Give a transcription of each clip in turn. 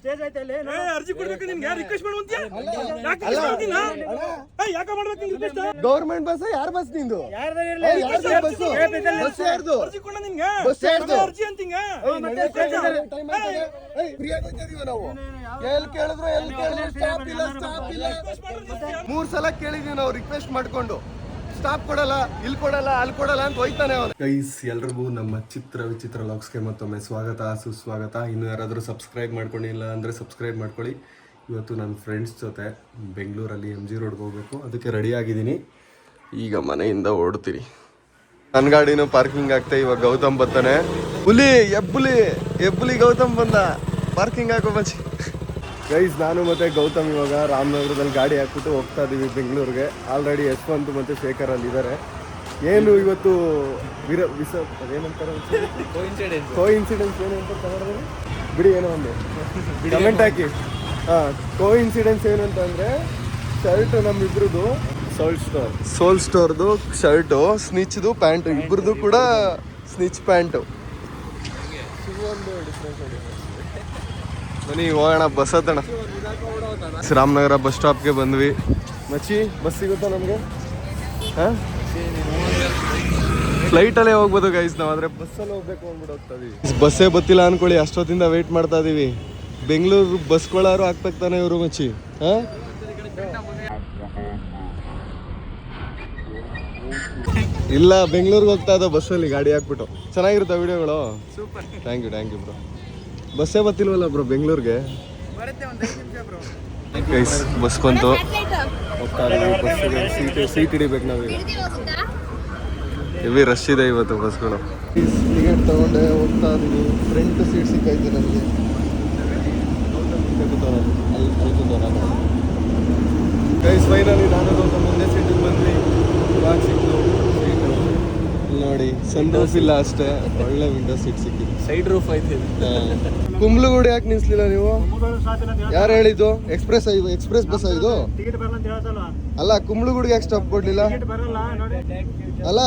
Stage ಐತೆ ಅಲ್ಲಿ ಅರ್ಜಿ ಕೊಡ್ಬೇಕು ನಿನ್ಗೆ ರಿಕ್ವೆಸ್ಟ್ ಮಾಡುವಂತ ಯಾಕೆ ಮಾಡ್ಬೇಕು ರಿಕ್ವೆಸ್ಟ್ ಗೌರ್ಮೆಂಟ್ ಬಸ್ ಯಾರ ಬಸ್ ನಿಂದು ಬಸ್ ಯಾರ್ದು ಅರ್ಜಿ ಕೊಡ ನಿನ್ಗೆ ಬಸ್ ಯಾರ್ದು ಅರ್ಜಿ ಅಂತಿಂಗ ನಾವು ಎಲ್ಲಿ ಕೇಳಿದ್ರು ಸ್ಟಾಪ್ ಇಲ್ಲ 3 ಸಲ ಕೇಳಿದೀವಿ ನಾವು ರಿಕ್ವೆಸ್ಟ್ ಮಾಡ್ಕೊಂಡು ಸ್ಟಾಪ್ ಕೊಡಲ್ಲ ಇಲ್ಲಿ ಕೊಡಲ್ಲ ಅಲ್ಲಿ ಕೊಡಲ್ಲ ಅಂತ ಹೋಯ್ತಾನೆ ಅವನು. ಗೈಸ್ ಎಲ್ರಿಗೂ ನಮ್ಮ ಚಿತ್ರ ವಿಚಿತ್ರ ಲಾಗ್ಸ್ಗೆ ಮತ್ತೊಮ್ಮೆ ಸ್ವಾಗತ ಸುಸ್ವಾಗತ. ಇನ್ನು ಯಾರಾದರೂ ಸಬ್ಸ್ಕ್ರೈಬ್ ಮಾಡ್ಕೊಂಡಿಲ್ಲ ಅಂದರೆ ಸಬ್ಸ್ಕ್ರೈಬ್ ಮಾಡ್ಕೊಳ್ಳಿ. ಇವತ್ತು ನನ್ನ ಫ್ರೆಂಡ್ಸ್ ಜೊತೆ ಬೆಂಗಳೂರಲ್ಲಿ MG ರೋಡ್ಗೆ ಹೋಗ್ಬೇಕು, ಅದಕ್ಕೆ ರೆಡಿ ಆಗಿದ್ದೀನಿ. ಈಗ ಮನೆಯಿಂದ ಹೊರಡ್ತೀನಿ. ನನ್ನ ಗಾಡಿನೂ ಪಾರ್ಕಿಂಗ್ ಆಗ್ತಾ ಇವಾಗ ಗೌತಮ್ ಬರ್ತಾನೆ. ಹುಲಿ ಎಬ್ಬುಲಿ ಗೌತಮ್ ಬಂದ, ಪಾರ್ಕಿಂಗ್ ಹಾಕೋ ಬಚ್ಚಿ. ಗೈಸ್ ನಾನು ಮತ್ತು ಗೌತಮ್ ಇವಾಗ ರಾಮನಗರದಲ್ಲಿ ಗಾಡಿ ಹಾಕ್ಬಿಟ್ಟು ಹೋಗ್ತಾ ಇದ್ದೀವಿ ಬೆಂಗಳೂರಿಗೆ. ಆಲ್ರೆಡಿ ಯಶವಂತ್ ಮತ್ತು ಶೇಖರ್ ಅಲ್ಲಿ ಇದ್ದಾರೆ. ಏನು ಇವತ್ತು ಅದೇನಂತಾರೆ ಕೋ ಇನ್ಸಿಡೆನ್ಸ್ ಏನು ಅಂತ ಕನ್ನಡದಲ್ಲಿ ಬಿಡಿ, ಏನೋ ಒಂದು ಕಮೆಂಟ್ ಹಾಕಿ. ಕೋ ಇನ್ಸಿಡೆನ್ಸ್ ಏನು ಅಂತಂದರೆ ಶರ್ಟ್ ನಮ್ಮಿಬ್ರದ್ದು ಸೋಲ್ ಸ್ಟೋರ್ದು ಶರ್ಟು, ಸ್ನಿಚ್ದು ಪ್ಯಾಂಟು, ಇಬ್ಬರದು ಕೂಡ ಸ್ನಿಚ್ ಪ್ಯಾಂಟು. ಒಂದು ಡಿಫ್ರೆನ್ಸ್ ಬನ್ನಿ ಹೋಗೋಣ. ಬಸ್ ಹತ್ತಣ. ರಾಮನಗರ ಬಸ್ ಸ್ಟಾಪ್ಗೆ ಬಂದ್ವಿ. ಮಚ್ಚಿ ಬಸ್ ಸಿಗುತ್ತಾ ನಮಗೆ? ಹಾಂ, ಫ್ಲೈಟಲ್ಲೇ ಹೋಗ್ಬೋದು ಗೈಸ್ ನಾವು, ಆದರೆ ಬಸ್ಸಲ್ಲಿ ಹೋಗ್ಬೇಕು ಅಂದ್ಬಿಟ್ಟು ಹೋಗ್ತಾ ಇದೀವಿ. ಬಸ್ಸೇ ಬತ್ತಿಲ್ಲ ಅನ್ಕೊಳ್ಳಿ, ಅಷ್ಟೊತ್ತಿಂದ ವೆಯ್ಟ್ ಮಾಡ್ತಾ ಇದೀವಿ. ಬೆಂಗಳೂರು ಬಸ್ಗಳಾರು ಹಾಕ್ಬೇಕು ತಾನೆ ಇವರು ಮಚ್ಚಿ? ಹಾಂ, ಇಲ್ಲ ಬೆಂಗಳೂರಿಗೆ ಹೋಗ್ತಾ ಇದ್ದೋ ಬಸ್ಸಲ್ಲಿ ಗಾಡಿ ಹಾಕ್ಬಿಟ್ಟು. ಚೆನ್ನಾಗಿರುತ್ತೆ ವಿಡಿಯೋಗಳು. Thank you bro. ಬಸ್ಸೇ ಬತ್ತಿಲ್ವಲ್ಲ ಬ್ರೋ ಬೆಂಗಳೂರಿಗೆ? ಗೈಸ್ ಬಸ್ ಬಂತು, ಹೋಗ್ತಾ ಇದ್ದೀವಿ. ಬಸ್ಸಿಗೆ ಸೀಟ್ ಹಿಡಿಬೇಕು ನಾವೀಗ. ಹೆವಿ ರಶ್ ಇದೆ ಇವತ್ತು ಬಸ್ಗಳು. ಟಿಕೆಟ್ ತಗೊಂಡೆ ಹೋಗ್ತಾ ಇದ್ದೀವಿ. ಫ್ರಂಟ್ ಸೀಟ್ ಸಿಕ್ಕೈತೆ ನಮಗೆ. ಗೈಸ್ ಫೈನಲಿ ನಾನು ಮುಂದೆ ಸೀಟಿಗೆ ಬಂದ್ವಿ. ಇವಾಗ ಸಿಕ್ತು ಸೀಟು. ನೋಡಿ ಸನ್ ರೂಫ್ ಇಲ್ಲ ಅಷ್ಟೇ, ಒಳ್ಳೆ ವಿಂಡೋ ಸೀಟ್ ಸಿಕ್ಕಿದೆ. ಸೈಡ್ ರೂಫ್ ಐತೆ. ಕುಂಬ್ಳಗೂಡು ಯಾಕೆ ನಿಲ್ಸಲಿಲ್ಲ ನೀವು? ಯಾರು ಹೇಳಿದ್ದು? ಎಕ್ಸ್ಪ್ರೆಸ್ ಬಸ್ ಇದು ಅಲ್ಲ. ಕುಂಬ್ಳಗೂಡಿಗೆ ಯಾಕೆ ಸ್ಟಾಪ್ ಕೊಡ್ಲಿಲ್ಲ? ಅಲ್ಲ,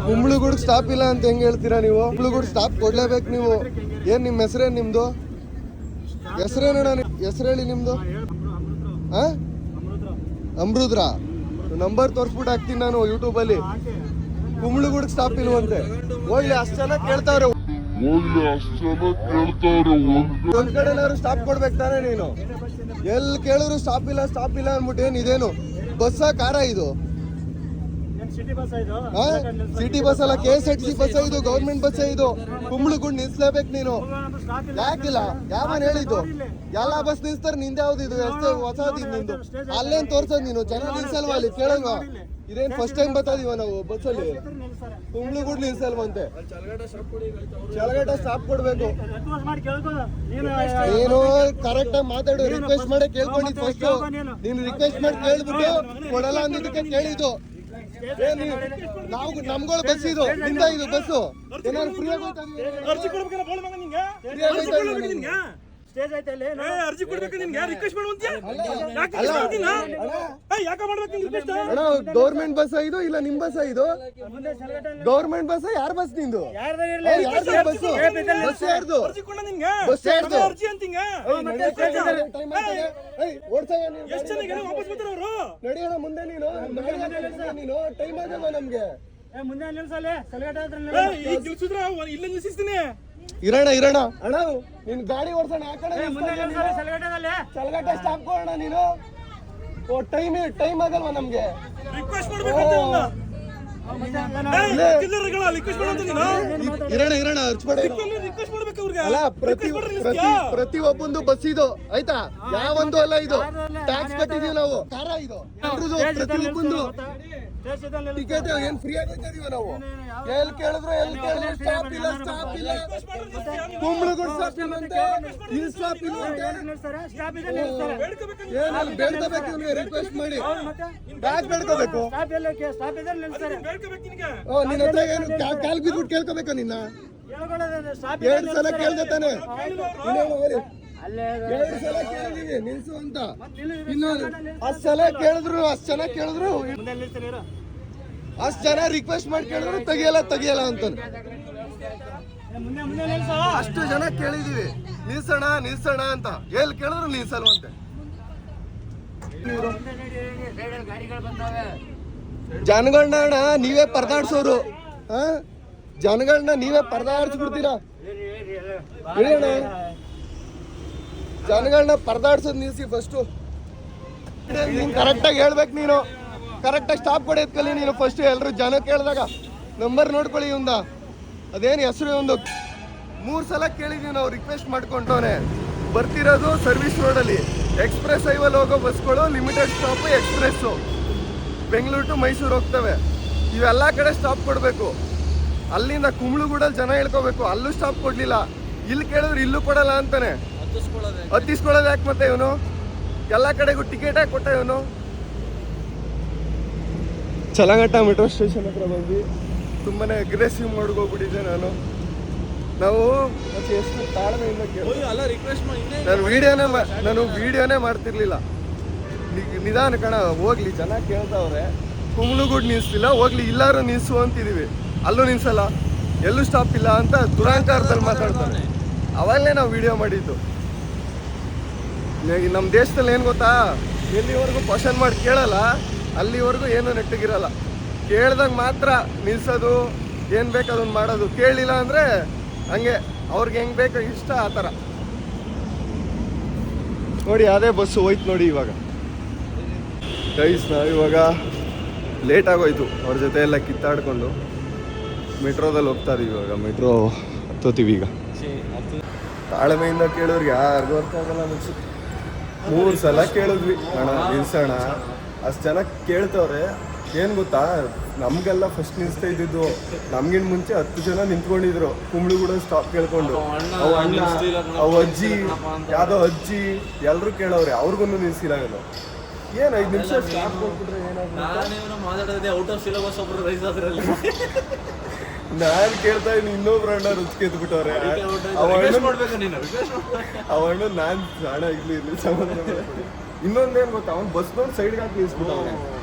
ಕುಂಬ್ಳಗೂಡಿಗೆ ಸ್ಟಾಪ್ ಇಲ್ಲ ಅಂತ ಹೆಂಗ್ ಹೇಳ್ತೀರಾ ನೀವು? ಕುಂಬ್ಳಗೂಡು ಸ್ಟಾಪ್ ಕೊಡ್ಲೇಬೇಕು ನೀವು. ಏನ್ ನಿಮ್ಮ ಹೆಸರೇನು? ನಿಮ್ದು ಹೆಸರೇನಣ್ಣ? ಹೆಸರು ಹೇಳಿ ನಿಮ್ದು. ಅಮೃದ್ರ. ನಂಬರ್ ತೋರಿಸ್ಬಿಟ್ಟು ಹಾಕ್ತೀನಿ ನಾನು ಯೂಟ್ಯೂಬಲ್ಲಿ. ಕುಂಬ್ಳಗೂಡಿಗೆ ಸ್ಟಾಪ್ ಇಲ್ವಂತೆ. ಹೋಗ್ಲಿ, ಅಷ್ಟು ಚೆನ್ನಾಗಿ ಕೇಳ್ತಾವ್ರೆ. ಒಂದ್ ಕಡೆ ಸ್ಟಾಪ್ ಕೊಡ್ಬೇಕು ತಾನೆ ನೀನು? ಎಲ್ಲಿ ಕೇಳಿದ್ರು ಸ್ಟಾಪ್ ಇಲ್ಲ ಅಂದ್ಬಿಟ್ಟು ಏನ್ ಇದೇನು ಬಸ್ಸ ಕಾರ ಇದು? ಸಿಟಿ ಬಸ್ ಅಲ್ಲ, KSRTC ಬಸ್ ಇದು, ಗೌರ್ಮೆಂಟ್ ಬಸ್ ಇದು. ಕುಂಬ್ಳಗೂಡು ನಿಲ್ಸ್ಲೇಬೇಕು ನೀನು. ಯಾಕಿಲ್ಲ? ಯಾವನ್ ಹೇಳಿದ್ದು? ಎಲ್ಲ ಬಸ್ ನಿಲ್ಸ್ತಾರೆ, ನಿಂದ ಯಾವ್ದು ಇದು? ಎಷ್ಟು ಹೊಸದು ನಿಂದು? ಅಲ್ಲೇನ್ ತೋರ್ಸೋದು ನೀನು? ಜನ ನಿಲ್ಸಲ್ವಾ ಅಲ್ಲಿ? ಕೇಳಲ್ವಾ? ಇದೇನ್ ಫಸ್ಟ್ ಟೈಮ್ ಬರ್ತಾ ಇದೀವ ನಾವು ಬಸ್ಸಲ್ಲಿ? ಕುಂಬ್ಳಗೂಡು ನಿಲ್ಸಲ್ವಂತೆ. ಚಲಗಟ್ಟ ಸ್ಟಾಪ್ ಕೊಡ್ಬೇಕು. ನೀನು ಕರೆಕ್ಟ್ ಆಗಿ ಮಾತಾಡು. ರಿಕ್ವೆಸ್ಟ್ ಮಾಡಿ ಕೇಳ್ಕೊಂಡಿದ್ದು ಫಸ್ಟ್. ನೀನು ರಿಕ್ವೆಸ್ಟ್ ಮಾಡಿ ಕೇಳ್ಬಿಟ್ಟು ಕೊಡಲ್ಲ ಅಂದಿದ್ದಕ್ಕೆ ಕೇಳಿದ್ದು. ನಾವು ನಮ್ಗಳು ಬಸ್ ಇದು, ನಿಂದ ಇದು ಬಸ್ಸು. ಏನಾದ್ರು ಫ್ರೀ ಸ್ಟೇಜ್ ಐತೆ ಅಲ್ಲಿ ಅರ್ಜಿ ಕೊಡ್ಬೇಕು ನಿನ್ಗೆ ರಿಕ್ವೆಸ್ಟ್ ಮಾಡುವಂತ ಯಾಕೆ ಮಾಡ್ಬೇಕು ರಿಕ್ವೆಸ್ಟ್? ಗೌರ್ಮೆಂಟ್ ಬಸ್ ಇದು ಇಲ್ಲ ನಿಮ್ ಬಸ್ ಇದು? ಗೌರ್ಮೆಂಟ್ ಬಸ್ ಯಾರ ಬಸ್ ನಿಂದು? ಬಸ್ ಯಾರ್ದು? ಬಸ್ ಯಾರ್ದು? ಅರ್ಜಿ ಅಂತಿಂಗ ನಡಿಯೋಣ ಮುಂದೆ. ನೀನು ಟೈಮ್ ಆಗಲ್ಲ ನಮ್ಗೆ. ಮುಂದೆ ಇಲ್ಲ ನಿಲ್ಸಿಸ್ತೀನಿ. ಇರೋಣ ಅಣ್ಣ, ನಿನ್ ಗಾಡಿ ಓಡಿಸೋಣ. ಚಲಗಟ್ಟ ಸ್ಟಾಪ್ ಕೊಡೋಣ ನೀನು. ಟೈಮ್ ಆಗಲ್ವಾ ನಮ್ಗೆ? ಇರೋಣ ಅಲ್ಲ, ಪ್ರತಿಯೊಬ್ಬಂದು ಬಸ್ ಇದು ಆಯ್ತಾ? ಯಾವೊಂದು ಅಲ್ಲ, ಇದು ಟ್ಯಾಕ್ಸ್ ಕಟ್ಟಿದೀವಿ ನಾವು. ಕಾರ ಇದು ಪ್ರತಿಯೊಬ್ಬಂದು ಟಿಕೆಟ್ ಏನ್ ಫ್ರೀ ಆಗಿದ್ದೀವ ನಾವು. ಎಲ್ಲಿ ಕೇಳಿದ್ರು ಸ್ಟಾಪ್ ಇಲ್ಲ. ಕುಂಬ್ಳಗೂಡು ಸ್ಟಾಪ್ ಇಲ್ಲಂತೆ, ಇಲ್ಲಿ ಸ್ಟಾಪ್ ಇಲ್ಲಂತೆ. ಏನಲ್ಲಿ ಬೇಡ್ಕೋಬೇಕು ಇವ್ನಿಗೆ, ರಿಕ್ವೆಸ್ಟ್ ಮಾಡಿ ಬ್ಯಾಗ್ ಬೇಡ್ಕೋಬೇಕು. ನಿನ್ನ ಹತ್ರ ಏನು ಕಾಲ್ ಬಿದ್ಬಿಟ್ಟು ಕೇಳ್ಕೋಬೇಕು? ನಿನ್ನ 2 ಸಲ ಕೇಳ್ದೆ ತಾನೆ? 2 ಸಲ ಕೇಳಿದೀವಿ ನಿಲ್ಸು ಅಂತ. ಇನ್ನು ಅಷ್ಟು ಸಲ ಕೇಳಿದ್ರು, ಅಷ್ಟು ಜನ ರಿಕ್ವೆಸ್ಟ್ ಮಾಡಿ ಕೇಳಿದ್ರು ತೆಗಿಯಲ್ಲ ಅಂತ. ಅಷ್ಟು ಜನ ಕೇಳಿದೀವಿ ನಿಲ್ಸೋಣ ನಿಲ್ಸೋಣ ಅಂತ, ಎಲ್ಲಿ ಕೇಳಿದ್ರು ನಿಲ್ಸಲ್ವಂತೆ. ಜನಗಳನ್ನ ನೀವೇ ಪರದಾಡ್ಸೋರು, ಜನಗಳನ್ನ ನೀವೇ ಪರದಾಡ್ಸ್ಬಿಡ್ತೀರಾ. ಹೇಳೋಣ, ಜನಗಳನ್ನ ಪರದಾಡ್ಸೋದು ನಿಲ್ಸಿ ಫಸ್ಟು. ನೀನು ಕರೆಕ್ಟಾಗಿ ಹೇಳ್ಬೇಕು, ನೀನು ಕರೆಕ್ಟಾಗಿ ಸ್ಟಾಪ್ ಕೊಡೋದ್ ಕಲಿ ನೀನು ಫಸ್ಟ್. ಎಲ್ಲರೂ ಜನ ಕೇಳಿದಾಗ ನಂಬರ್ ನೋಡ್ಕೊಳ್ಳಿ ಇವಂದ, ಅದೇನು ಹೆಸರು ಒಂದು 3 ಸಲ ಕೇಳಿದೀವಿ ನಾವು, ರಿಕ್ವೆಸ್ಟ್ ಮಾಡ್ಕೊಂಡವನೆ. ಬರ್ತಿರೋದು ಸರ್ವಿಸ್ ರೋಡಲ್ಲಿ ಎಕ್ಸ್ಪ್ರೆಸ್ ಹೈವಲ್ಲಿ ಹೋಗೋ ಬಸ್ಗಳು limited stop express, Bengaluru to Mysuru ಹೋಗ್ತವೆ. ಇವೆಲ್ಲ ಕಡೆ ಸ್ಟಾಪ್ ಕೊಡಬೇಕು. ಅಲ್ಲಿಂದ ಕುಂಬ್ಳಗೂಡಲ್ಲಿ ಜನ ಹೇಳ್ಕೋಬೇಕು, ಅಲ್ಲೂ ಸ್ಟಾಪ್ ಕೊಡ್ಲಿಲ್ಲ. ಇಲ್ಲಿ ಕೇಳಿದ್ರೆ ಇಲ್ಲೂ ಕೊಡಲ್ಲ ಅಂತಾನೆ. ಹತ್ತಿಸ್ಕೊಳ್ಳೋದು ಯಾಕೆ ಮತ್ತೆ ಇವನು? ಎಲ್ಲ ಕಡೆಗೂ ಟಿಕೆಟ್ ಹಾಕಿ ಕೊಟ್ಟ ಇವನು. ಚಲಘಟ್ಟ ಮೆಟ್ರೋ ಸ್ಟೇಷನ್ ಹತ್ರ ಬಂದು ತುಂಬಾನೇ ಅಗ್ರೆಸಿವ್ ಮಾಡ್ಕೋಗ್ಬಿಟ್ಟಿದ್ದೆ ನಾನು. ನಾವು ಮತ್ತೆ ಎಷ್ಟು ತಾಳ್ಮೆಯಿಂದ ನಾನು ವಿಡಿಯೋನೇ ಮಾಡ್ತಿರ್ಲಿಲ್ಲ. ನಿಧಾನ ಕಣ ಹೋಗ್ಲಿ, ಜನ ಕೇಳ್ತಾವ್ರೆ. ಕುಂಬ್ಳಗೂಡ್ ನಿಲ್ಸಿಲ್ಲ, ಹೋಗ್ಲಿ ಇಲ್ಲಾರು ನಿಲ್ಸು ಅಂತಿದೀವಿ. ಅಲ್ಲೂ ನಿಲ್ಸಲ್ಲ, ಎಲ್ಲೂ ಸ್ಟಾಪ್ ಇಲ್ಲ ಅಂತ ದುರಾಂಕಾರದಲ್ಲಿ ಮಾತಾಡ್ತಾರೆ. ಅವಾಗಲೇ ನಾವು ವಿಡಿಯೋ ಮಾಡಿದ್ದು. ನಮ್ಮ ದೇಶದಲ್ಲಿ ಏನು ಗೊತ್ತಾ, ಎಲ್ಲಿವರೆಗೂ ಕ್ವಶನ್ ಮಾಡಿ ಕೇಳಲ್ಲ ಅಲ್ಲಿವರೆಗೂ ಏನೂ ನೆಟ್ಟಗಿರಲ್ಲ. ಕೇಳ್ದಾಗ ಮಾತ್ರ ನಿಲ್ಸೋದು, ಏನು ಬೇಕು ಅದನ್ನು ಮಾಡೋದು. ಕೇಳಿಲ್ಲ ಅಂದರೆ ಹಂಗೆ ಅವ್ರಿಗೆ ಹೆಂಗೆ ಬೇಕು ಇಷ್ಟ ಆ ಥರ. ನೋಡಿ ಅದೇ ಬಸ್ಸು ಹೋಯ್ತು ನೋಡಿ ಇವಾಗ. ಗೈಸ್ ನಾವು ಇವಾಗ ಲೇಟ್ ಆಗೋಯ್ತು, ಅವ್ರ ಜೊತೆ ಎಲ್ಲ ಕಿತ್ತಾಡ್ಕೊಂಡು ಮೆಟ್ರೋದಲ್ಲಿ ಹೋಗ್ತಾ ಇದೀವಿ. ಇವಾಗ ಮೆಟ್ರೋ ಹತ್ತೋತೀವಿ ಈಗ. ತಾಳ್ಮೆಯಿಂದ ಕೇಳೋರಿಗೆ ಯಾರಿಗೂ ಅರ್ಥ ಆಗಲ್ಲ ಅನ್ಸುತ್ತೆ. 3 ಸಲ ಕೇಳಿದ್ವಿ ಅಣ್ಣ ನಿಲ್ಸೋಣ, ಅಷ್ಟು ಜನ ಕೇಳ್ತವ್ರೆ. ಏನು ಗೊತ್ತಾ, ನಮಗೆಲ್ಲ ಫಸ್ಟ್ ನಿಲ್ಸ್ತಾ ಇದ್ದಿದ್ದು, ನಮ್ಗಿನ್ ಮುಂಚೆ 10 ಜನ ನಿಂತ್ಕೊಂಡಿದ್ರು ಕುಂಬ್ಳಗೂಡ ಸ್ಟಾಪ್ ಕೇಳ್ಕೊಂಡು. ಅವು ಅಣ್ಣ, ಅವು ಅಜ್ಜಿ, ಯಾವುದೋ ಅಜ್ಜಿ ಎಲ್ಲರೂ ಕೇಳವ್ರೆ, ಅವ್ರಿಗೂ ನಿಲ್ಸಿಲ್ಲ. ಏನು 5 ನಿಮಿಷ ಸ್ಟಾಪ್ ಕೊಟ್ಬಿಟ್ರೆ ಏನಾಗುತ್ತೆ? ಔಟ್ ಆಫ್ ಸಿಲೆಬಸ್ ಒಬ್ರು ರೈಸ್ ಆದ್ರಲ್ಲಿ ನಾನು ಕೇಳ್ತಾ ಇದ್ದೀನಿ, ಇನ್ನೊಬ್ರು ಅಣ್ಣ ರುಚಿ ಎದ್ಬಿಟ್ಟವ್ರೆ. ಅವಣ್ಣ ನಾನು ಹಣ ಇರ್ಲಿ ಸಂಬಂಧ. ಇನ್ನೊಂದೇನು ಗೊತ್ತಾ, ಅವ್ನು ಬಸ್ ನೋಡಿ ಸೈಡ್ಗೆ ಹಾಕಿ ನಿಲ್ಸ್ಬಿಟ್ಟವ್ರೆ.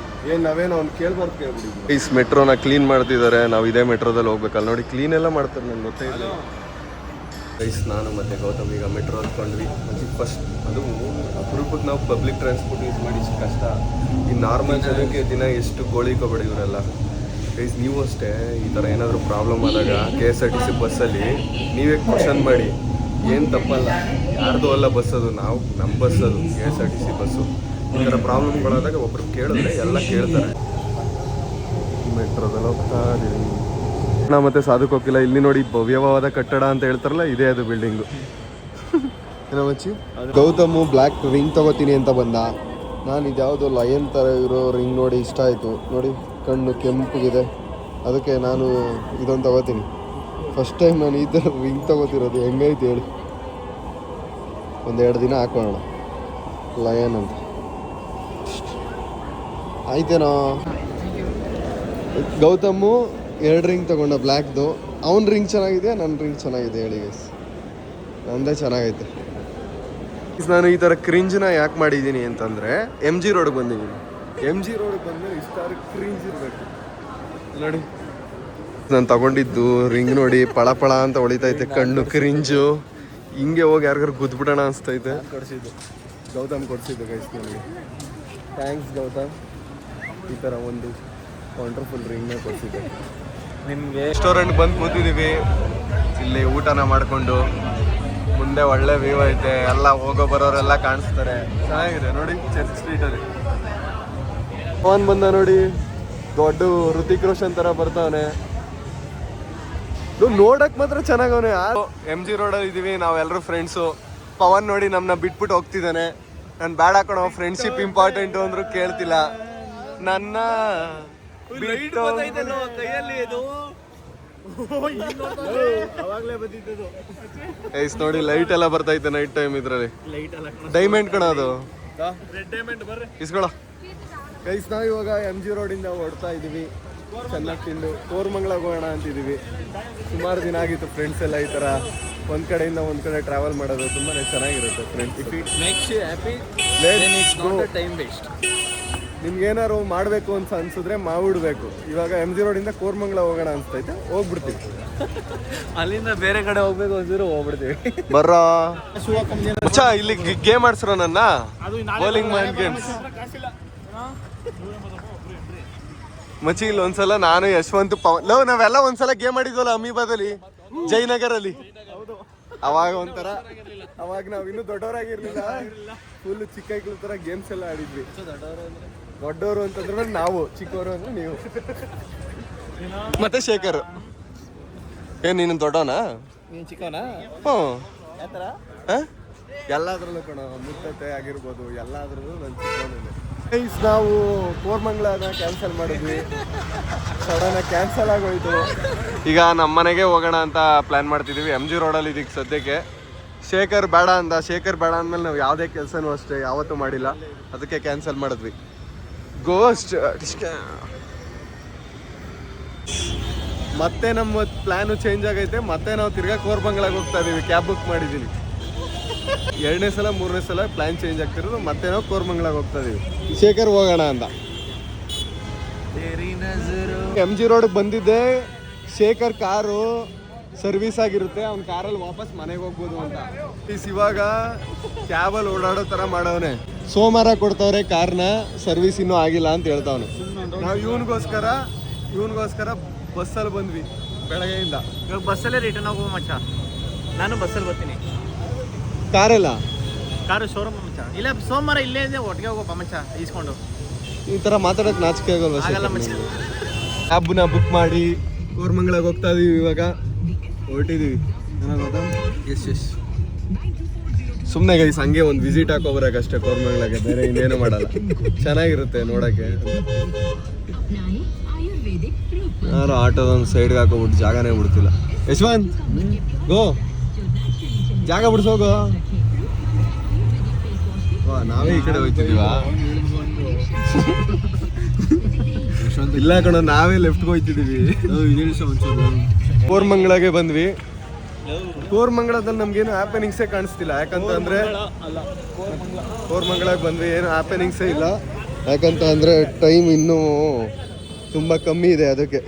ಏನು ನಾವೇನು ಅವ್ನು ಕೇಳ್ಬಾರ್ದು ಕೇಳ್ಬಿಟ್ಟಿದ್ವಿ. ಈ ಮೆಟ್ರೋನ ಕ್ಲೀನ್ ಮಾಡ್ತಿದ್ದಾರೆ, ನಾವು ಇದೇ ಮೆಟ್ರೋದಲ್ಲಿ ಹೋಗ್ಬೇಕಲ್ಲ. ನೋಡಿ ಕ್ಲೀನ್ ಎಲ್ಲ ಮಾಡ್ತಾರೆ, ನಂಗೆ ಗೊತ್ತೇ ಇಲ್ಲ. ಗೈಸ್ ನಾನು ಮತ್ತು ಗೌತಮ್ ಈಗ ಮೆಟ್ರೋ ಹತ್ಕೊಂಡ್ವಿ. ಫಸ್ಟ್ ಅದು ಅಪರೂಪಕ್ಕೆ ನಾವು ಪಬ್ಲಿಕ್ ಟ್ರಾನ್ಸ್ಪೋರ್ಟ್ ಯೂಸ್ ಮಾಡಿ ಇಷ್ಟು ಕಷ್ಟ. ಈ ನಾರ್ಮಲ್ ಜನಕ್ಕೆ ದಿನ ಎಷ್ಟು ಗೋಳಿಕೋಬೇಡಿ ಇವರೆಲ್ಲ. ಗೈಸ್ ನೀವು ಅಷ್ಟೇ, ಈ ಥರ ಏನಾದರೂ ಪ್ರಾಬ್ಲಮ್ ಆದಾಗ KSRTC ಬಸ್ಸಲ್ಲಿ ನೀವೇ ಕ್ವಶನ್ ಮಾಡಿ, ಏನು ತಪ್ಪಲ್ಲ, ಯಾರ್ದು ಅಲ್ಲ ಬಸ್ ಅದು, ನಾವು ನಮ್ಮ ಬಸ್ ಅದು KSRTC ಬಸ್ಸು. ಈ ಥರ ಪ್ರಾಬ್ಲಮ್ಗಳಾದಾಗ ಒಬ್ರು ಕೇಳಿದ್ರೆ ಎಲ್ಲ ಕೇಳ್ತಾರೆ. ಮೆಟ್ರೋದಲ್ಲಿ ಹೋಗ್ತಾ ಇದೀವಿ ನಾ ಮತ್ತೆ ಸಾಧುಕ್ ಹೋಗಿಲ್ಲ. ಇಲ್ಲಿ ನೋಡಿ ಭವ್ಯವಾದ ಕಟ್ಟಡ ಅಂತ ಹೇಳ್ತಾರಲ್ಲ, ಇದೇ ಅದು ಬಿಲ್ಡಿಂಗು. ಏನೋ ಮಚ್ಚಿ, ಗೌತಮು ಬ್ಲ್ಯಾಕ್ ರಿಂಗ್ ತಗೋತೀನಿ ಅಂತ ಬಂದ. ನಾನು ಇದ್ಯಾವುದೋ ಲಯನ್ ಥರ ಇರೋ ರಿಂಗ್ ನೋಡಿ ಇಷ್ಟ ಆಯಿತು. ನೋಡಿ ಕಣ್ಣು ಕೆಂಪಗಿದೆ, ಅದಕ್ಕೆ ನಾನು ಇದೊಂದು ತಗೋತೀನಿ. ಫಸ್ಟ್ ಟೈಮ್ ನಾನು ಈ ಥರ ರಿಂಗ್ ತಗೋತಿರೋದು. ಹೆಂಗೈತೆ ಹೇಳಿ, 1-2 ದಿನ ಹಾಕೋಣ. ಲಯನ್ ಅಂತ ಆಯ್ತೇನೋ. ಗೌತಮು 2 ರಿಂಗ್ ತಗೊಂಡ ಬ್ಲ್ಯಾಕ್ದು. ಅವ್ನ ರಿಂಗ್ ಚೆನ್ನಾಗಿದೆ, ನನ್ನ ರಿಂಗ್ ಚೆನ್ನಾಗಿದೆ ಹೇಳಿ ಗೈಸ್. ನಂದೇ ಚೆನ್ನಾಗೈತೆ. ನಾನು ಈ ಥರ ಕ್ರಿಂಜ್ನ ಯಾಕೆ ಮಾಡಿದ್ದೀನಿ ಅಂತಂದರೆ, MG ರೋಡ್ಗೆ ಬಂದಿದ್ದೀನಿ. MG ರೋಡ್ಗೆ ಬಂದರೆ ಇಷ್ಟ ಕ್ರಿಂಜ್ ಇರಬೇಕು. ನೋಡಿ ನಾನು ತಗೊಂಡಿದ್ದು ರಿಂಗ್ ನೋಡಿ ಪಳ ಅಂತ ಹೊಳಿತೈತೆ, ಕಣ್ಣು ಕ್ರಿಂಜು. ಹಿಂಗೆ ಹೋಗಿ ಯಾರಿಗಾರು ಗುದ್ಬಿಡೋಣ ಅನಿಸ್ತೈತೆ. ಕೊಡಿಸಿದ್ದು ಗೌತಮ್, ಕೊಡಿಸಿದ್ದು ಗೈಸ್ ನನಗೆ. ಥ್ಯಾಂಕ್ಸ್ ಗೌತಮ್, ಈ ಥರ ಒಂದು ವಂಡರ್ಫುಲ್ ರಿಂಗ್ನ ಕೊಡಿಸಿದ್ದೆ ನಿಮಗೆ. ರೆಸ್ಟೋರೆಂಟ್ ಬಂದು ಕೂತಿದ್ದೀವಿ, ಇಲ್ಲಿ ಊಟನ ಮಾಡಿಕೊಂಡು. ಮುಂದೆ ಒಳ್ಳೆ ವ್ಯೂ ಐತೆ, ಎಲ್ಲ ಹೋಗೋ ಬರೋರೆಲ್ಲ ಕಾಣಿಸ್ತಾರೆ, ಚೆನ್ನಾಗಿದೆ ನೋಡಿ. ಚರ್ಚ್ ಸ್ಟ್ರೀಟಲ್ಲಿ ಪವನ್ ಬಂದ ನೋಡಿ, ದೊಡ್ಡ ಋತಿಕ್ ರೋಷನ್ ಥರ ಬರ್ತಾವನೆ. ನೋಡಕ್ ಮಾತ್ರ ಚೆನ್ನಾಗವನೆ. MG ರೋಡಲ್ಲಿ ಇದ್ದೀವಿ ನಾವೆಲ್ಲರೂ ಫ್ರೆಂಡ್ಸು. ಪವನ್ ನೋಡಿ ನಮ್ಮನ್ನ ಬಿಟ್ಬಿಟ್ಟು ಹೋಗ್ತಿದ್ದಾನೆ. ನಾನು ಬ್ಯಾಡ ಹಾಕೋಣ, ಫ್ರೆಂಡ್ಶಿಪ್ ಇಂಪಾರ್ಟೆಂಟು ಅಂದ್ರು ಕೇಳ್ತಿಲ್ಲ. ನನ್ನ ಬಿಟ್ಟು ಗೈಸ್ ನೋಡಿ ಲೈಟ್ ಎಲ್ಲ ಬರ್ತೈತೆ ನೈಟ್ ಟೈಮ್ ಇದ್ರಲ್ಲಿ. ಡೈಮಂಡ್ ಕಣ ಅದು, ಇಸ್ಕೊಳ. ಗೈಸ್ ನಾವು ಇವಾಗ MG ರೋಡಿಂದ ಹೊಡ್ತಾ ಇದ್ದೀವಿ. ಚೆನ್ನಾಗಿ ತಿಂದು ಕೋರ್ಮಂಗ್ಲಾಗ ಹೋಗೋಣ ಅಂತಿದ್ದೀವಿ. ಸುಮಾರು ದಿನ ಆಗಿತ್ತು ಫ್ರೆಂಡ್ಸ್ ಎಲ್ಲ ಈ ಥರ ಒಂದು ಕಡೆಯಿಂದ ಒಂದು ಕಡೆ ಟ್ರಾವೆಲ್ ಮಾಡೋದು ತುಂಬಾ ಚೆನ್ನಾಗಿರುತ್ತೆ friends. If it makes you happy, let's go. Time waste. ನಿಮ್ಗೇನಾದ್ರು ಮಾಡಬೇಕು ಅಂತ ಅನ್ಸಿದ್ರೆ ಮಾಡ್ಬಿಡ್ಬೇಕು. ಇವಾಗ MG ರೋಡಿಂದ ಕೋರ್ಮಂಗ್ಲ ಹೋಗೋಣ ಅನಿಸ್ತೈತೆ, ಹೋಗ್ಬಿಡ್ತೀವಿ. ಅಲ್ಲಿಂದ ಬೇರೆ ಕಡೆ ಹೋಗ್ಬೇಕು ಒಂಚೂರು ಹೋಗ್ಬಿಡ್ತೀವಿ. ಬರ್ರೋ ಮಚ್ಚ, ಇಲ್ಲಿ ಗೇಮ್ ಆಡ್ಸ್ರೋ ನನ್ನ ಬೌಲಿಂಗ್ ಮೈಂಡ್ ಗೇಮ್ಸ್. ಮಚ್ಚಿ ಇಲ್ಲಿ ಒಂದ್ಸಲ ನಾನು ಯಶವಂತ್ ಪವನ್ ನಾವೆಲ್ಲ ಒಂದ್ಸಲ ಗೇಮ್ ಆಡಿದ್ವಲ್ಲ ಅಮೀಬಾದಲ್ಲಿ, ಜಯನಗರಲ್ಲಿ. ಅವಾಗ ಒಂಥರ ಅವಾಗ ನಾವ್ ಇನ್ನೂ ದೊಡ್ಡವರಾಗಿರ್ಲಿಲ್ಲ, ಫುಲ್ ಚಿಕ್ಕ ಮಕ್ಳ ತರ ಗೇಮ್ಸ್ ಎಲ್ಲ ಆಡಿದ್ವಿ. ದೊಡ್ಡವರು ಅಂತಂದ್ರೆ ನಾವು, ಚಿಕ್ಕವರು ಅಂದ್ರೆ ನೀವು. ಮತ್ತೆ ಶೇಖರ್, ಏನ್ ನೀನು ದೊಡ್ಡವನಾ? ಚಿಕ್ಕವನಾ? ಹ್ಞೂ, ಎಲ್ಲಾದ್ರಲ್ಲೂ ಕಣ, ಮುತ್ತತೆ ಆಗಿರ್ಬೋದು, ಎಲ್ಲಾದ್ರಲ್ಲೂ ನನ್ನ ಚಿಕ್ಕವನೇ. ನಾವು ಕೋರ್ಮಂಗ್ಲನ ಕ್ಯಾನ್ಸಲ್ ಮಾಡಿದ್ವಿ, ಸಡನ್ ಕ್ಯಾನ್ಸಲ್ ಆಗೋಯ್ತು. ಈಗ ನಮ್ಮ ಮನೆಗೆ ಹೋಗೋಣ ಅಂತ ಪ್ಲಾನ್ ಮಾಡ್ತಿದೀವಿ. MG ರೋಡಲ್ಲಿ ಇದಕ್ಕೆ ಸದ್ಯಕ್ಕೆ. ಶೇಖರ್ ಬೇಡ ಅಂದ, ಶೇಖರ್ ಬೇಡ ಅಂದ್ಮೇಲೆ ನಾವು ಯಾವುದೇ ಕೆಲಸನೂ ಅಷ್ಟೇ ಯಾವತ್ತೂ ಮಾಡಿಲ್ಲ, ಅದಕ್ಕೆ ಕ್ಯಾನ್ಸಲ್ ಮಾಡಿದ್ವಿ. ಗೋಸ್ಟ್ ಮತ್ತೆ ನಮ್ಮ ಪ್ಲಾನು ಚೇಂಜ್ ಆಗೈತೆ. ಮತ್ತೆ ನಾವು ತಿರ್ಗಾ ಕೋರ್ಮಂಗ್ಲಾಗ ಹೋಗ್ತಾ ಇದೀವಿ. ಕ್ಯಾಬ್ ಬುಕ್ ಮಾಡಿದ್ದೀನಿ. 2ನೇ ಸಲ 3ನೇ ಸಲ ಪ್ಲಾನ್ ಚೇಂಜ್ ಆಗ್ತಿರೋದು. ಮತ್ತೆ ನಾವು ಕೋರ್ಮಂಗ್ಲಾಗ ಹೋಗ್ತಾ ಇದೀವಿ. ಶೇಖರ್ ಹೋಗೋಣ ಅಂತ MG ರೋಡ್ ಬಂದಿದ್ದೆ. ಶೇಖರ್ ಕಾರು ಸರ್ವಿಸ್ ಆಗಿರುತ್ತೆ, ಅವ್ನ ಕಾರಲ್ಲಿ ವಾಪಸ್ ಮನೆಗೆ ಹೋಗ್ಬೋದು ಅಂತ. ಇವಾಗ ಕ್ಯಾಬಲ್ಲಿ ಓಡಾಡೋ ಥರ ಮಾಡವನೆ. ಸೋಮವಾರ ಕೊಡ್ತಾವ್ರೆ ಕಾರ್ನ, ಸರ್ವಿಸ್ ಇನ್ನೂ ಆಗಿಲ್ಲ ಅಂತ ಹೇಳ್ತಾವನೆ. ನಾವು ಇವನಿಗೋಸ್ಕರ ಬಸ್ಸಲ್ಲಿ ಬಂದ್ವಿ ಬೆಳಗ್ಗೆಯಿಂದ. ಇವಾಗ ಬಸ್ಸಲ್ಲೇ ರಿಟರ್ನ್ ಹೋಗುವ ಮಚ್ಚ. ನಾನು ಬಸ್ಸಲ್ಲಿ ಬರ್ತೀನಿ. ಕಾರೆಲ್ಲ ಕಾರು ಶೋರೂಮ್ ಮಚ್ಚ. ಇಲ್ಲ ಸೋಮವಾರ ಇಲ್ಲೇ ಇದೆ, ಒಟ್ಟಿಗೆ ಹೋಗೋಪ್ಪ ಮಚ್ಚ ಈಸ್ಕೊಂಡು. ಈ ಥರ ಮಾತಾಡೋಕೆ ನಾಚಿಕೆ ಆಗಲ್ಲ ಆಗಲ್ವ? ಮಚ್ಚ. ಕ್ಯಾಬ್ನ ಬುಕ್ ಮಾಡಿ ಕೋರ್ಮಂಗ್ಲಾಗ ಹೋಗ್ತಾ ಇದೀವಿ. ಇವಾಗ ಹೊರಟಿದೀವಿ. ಎಸ್ ಸುಮ್ಮನೆ ಗೈಸ್ ಹಂಗೆ ಒಂದು ವಿಸಿಟ್ ಹಾಕೋಬರಕ್ಕೆ ಅಷ್ಟೇ ಕೋರ್ಮಂಗ್ಲಾಗೆ, ಬೇರೆ ಇನ್ನೇನು ಮಾಡಲ್ಲ. ಚೆನ್ನಾಗಿರುತ್ತೆ ನೋಡೋಕ್ಕೆ. ಯಾರು ಆಟೋದೊಂದು ಸೈಡ್ಗೆ ಹಾಕೋಬಿಟ್ಟು ಜಾಗನೇ ಬಿಡ್ತಿಲ್ಲ. ಯಶವಂತ್ ಗೋ, ಜಾಗ ಬಿಡ್ಸೋಗೋ. ವಾ, ನಾವೇ ಈ ಕಡೆ ಹೋಗ್ತಿದೀವಾ? ಇಲ್ಲ ಕಣ, ನಾವೇ ಲೆಫ್ಟ್ಗೆ ಹೋಗ್ತಿದೀವಿ. ಕೋರ್ಮಂಗ್ಲಾಗೆ ಬಂದ್ವಿ. ಕೋರ್ಮಂಗ್ಲದಲ್ಲಿ ನಮ್ಗೇನು ಹ್ಯಾಪನಿಂಗ್ಸೇ ಕಾಣಿಸ್ತಿಲ್ಲ. ಯಾಕಂತ ಅಂದ್ರೆ ಕೋರ್ಮಂಗ್ಲಾಗ ಬಂದ್ವಿ, ಏನು ಹ್ಯಾಪನಿಂಗ್ಸೇ ಇಲ್ಲ. ಯಾಕಂತ ಅಂದ್ರೆ ಟೈಮ್ ಇನ್ನೂ ತುಂಬ ಕಮ್ಮಿ ಇದೆ, ಅದಕ್ಕೆ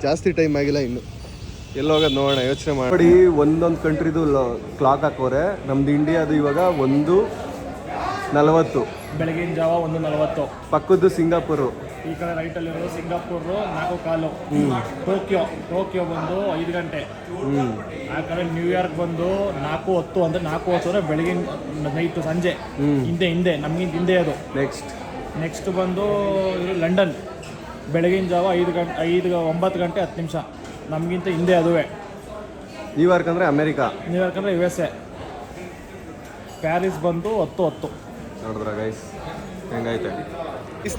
ಜಾಸ್ತಿ ಟೈಮ್ ಆಗಿಲ್ಲ ಇನ್ನು. ಎಲ್ಲೋಗೋದು ನೋಡೋಣ, ಯೋಚನೆ ಮಾಡಿ. ಒಂದೊಂದು ಕಂಟ್ರಿದು ಕ್ಲಾಕ್ ಹಾಕೋರೆ. ನಮ್ದು ಇಂಡಿಯಾದು ಇವಾಗ 1:40 ಬೆಳಗಿನ ಜಾವ 1:40. ಪಕ್ಕದ್ದು ಸಿಂಗಾಪುರು. ಈ ಕಡೆ ರೈಟಲ್ಲಿರೋದು ಸಿಂಗಾಪುರ್ 4 ಟೋಕಿಯೋ ಬಂದು 5 ಗಂಟೆ. ಆ ಕಡೆ ನ್ಯೂಯಾರ್ಕ್ ಬಂದು 4:10. ಅಂದ್ರೆ 4:10 ಅಂದ್ರೆ ಬೆಳಗಿನ ನೈಟು ಸಂಜೆ. ಹಿಂದೆ ನಮ್ಗಿಂತ ಹಿಂದೆ ಅದು. ನೆಕ್ಸ್ಟ್ ಬಂದು ಲಂಡನ್ ಬೆಳಗಿನ ಜಾವ 9 ಗಂಟೆ 10 ನಿಮಿಷ. ನಮಗಿಂತ ಹಿಂದೆ ಅದುವೇ. ನ್ಯೂಯಾರ್ಕ್ ಅಂದರೆ ಅಮೇರಿಕಾ. ನ್ಯೂಯಾರ್ಕ್ ಅಂದರೆ USA. ಪ್ಯಾರಿಸ್ ಬಂದು 10:10. ನೋಡಿದ್ರ ಗೈಸ್ ಹೆಂಗೈತೆ.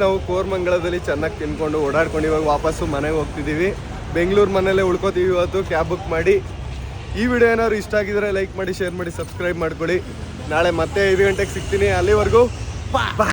ನಾವು ಕೋರ್ಮಂಗ್ಲದಲ್ಲಿ ಚೆನ್ನಾಗಿ ತಿನ್ಕೊಂಡು ಓಡಾಡ್ಕೊಂಡು ಇವಾಗ ವಾಪಸ್ಸು ಮನೆಗೆ ಹೋಗ್ತಿದ್ದೀವಿ. ಬೆಂಗಳೂರು ಮನೇಲೆ ಉಳ್ಕೋತೀವಿ ಇವತ್ತು, ಕ್ಯಾಬ್ ಬುಕ್ ಮಾಡಿ. ಈ ವಿಡಿಯೋ ಏನಾದ್ರು ಇಷ್ಟ ಆಗಿದ್ರೆ ಲೈಕ್ ಮಾಡಿ, ಶೇರ್ ಮಾಡಿ, ಸಬ್ಸ್ಕ್ರೈಬ್ ಮಾಡ್ಕೊಳ್ಳಿ. ನಾಳೆ ಮತ್ತೆ 5 ಗಂಟೆಗೆ ಸಿಗ್ತೀನಿ. ಅಲ್ಲಿವರೆಗೂ ಬಾ.